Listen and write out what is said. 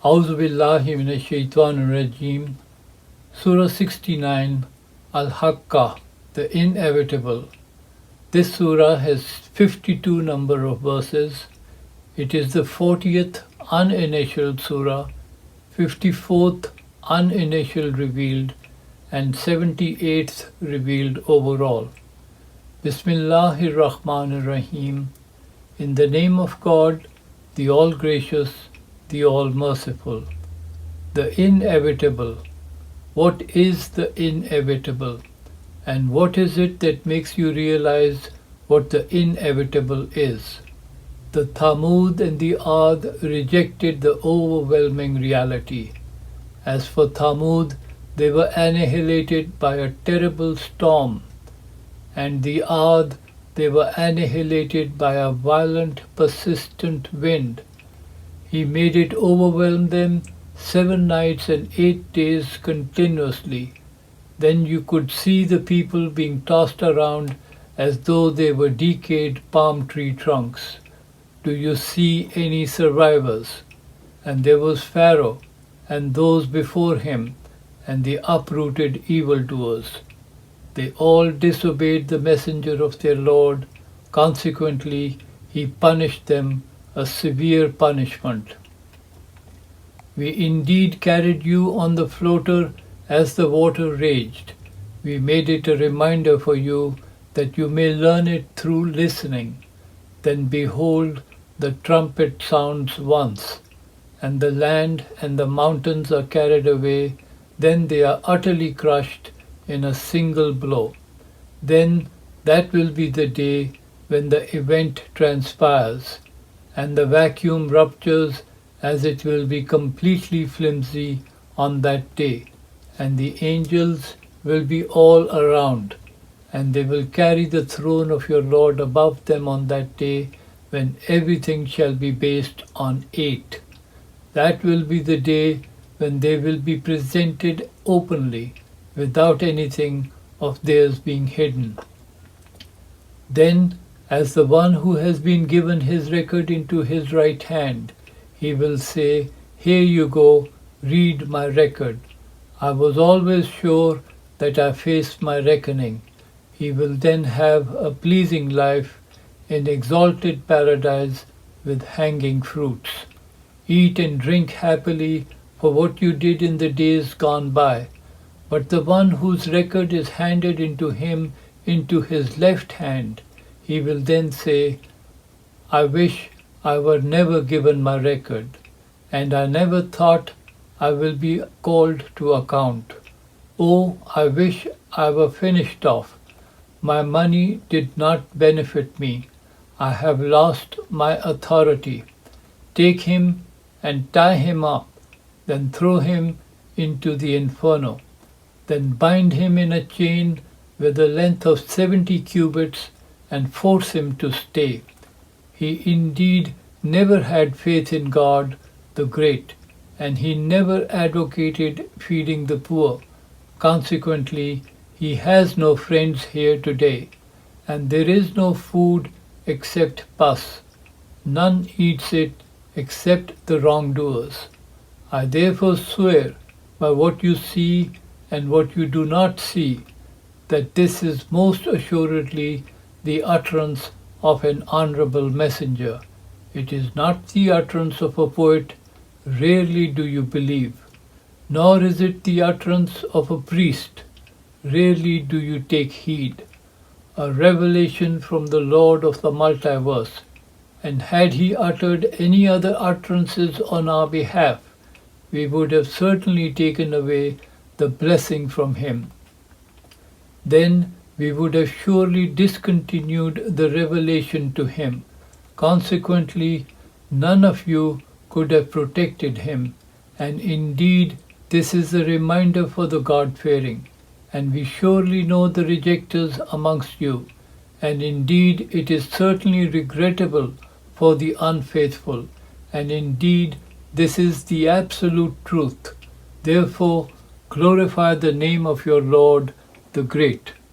A'udhu billahi minash shaitanir rajeem. Surah 69, Al-Haaqqah, the Inevitable. This surah has 52 number of verses. It is the 40th uninitialed surah, 54th uninitialed revealed, and 78th revealed overall. Bismillahir Rahmanir Rahim. In the name of God, the All-Gracious, the All-Merciful. The Inevitable. What is the inevitable? And what is it that makes you realize what the inevitable is? The Thamud and the Ad rejected the overwhelming reality. As for Thamud, they were annihilated by a terrible storm, and the Ad, they were annihilated by a violent, persistent wind. He made it overwhelm them 7 nights and 8 days continuously. Then you could see the people being tossed around as though they were decayed palm tree trunks. Do you see any survivors? And there was Pharaoh, and those before him, and the uprooted evildoers. They all disobeyed the messenger of their Lord. Consequently, he punished them a severe punishment. We indeed carried you on the floater as the water raged. We made it a reminder for you that you may learn it through listening. Then behold, the trumpet sounds once, and the land and the mountains are carried away. Then they are utterly crushed in a single blow. Then that will be the day when the event transpires, and the vacuum ruptures, as it will be completely flimsy on that day, and the angels will be all around, and they will carry the throne of your Lord above them on that day, when everything shall be based on 8. That will be the day when they will be presented openly, without anything of theirs being hidden. Then, as the one who has been given his record into his right hand, he will say, "Here you go, read my record. I was always sure that I faced my reckoning." He will then have a pleasing life in exalted paradise with hanging fruits. Eat and drink happily for what you did in the days gone by. But the one whose record is handed into him into his left hand, he will then say, "I wish I were never given my record, and I never thought I will be called to account. Oh, I wish I were finished off. My money did not benefit me. I have lost my authority. Take him and tie him up, then throw him into the inferno. Then bind him in a chain with a length of 70 cubits and force him to stay. He indeed never had faith in God the Great, and he never advocated feeding the poor. Consequently, he has no friends here today, and there is no food except pus. None eats it except the wrongdoers. I therefore swear by what you see and what you do not see, that this is most assuredly the utterance of an honorable messenger. It is not the utterance of a poet, rarely do you believe, nor is it the utterance of a priest, rarely do you take heed. A revelation from the Lord of the multiverse, and had he uttered any other utterances on our behalf, we would have certainly taken away the blessing from him. Then we would have surely discontinued the revelation to him. Consequently, none of you could have protected him, and indeed this is a reminder for the God-fearing, and we surely know the rejectors amongst you, and indeed it is certainly regrettable for the unfaithful, and indeed this is the absolute truth. Therefore, glorify the name of your Lord, the Great.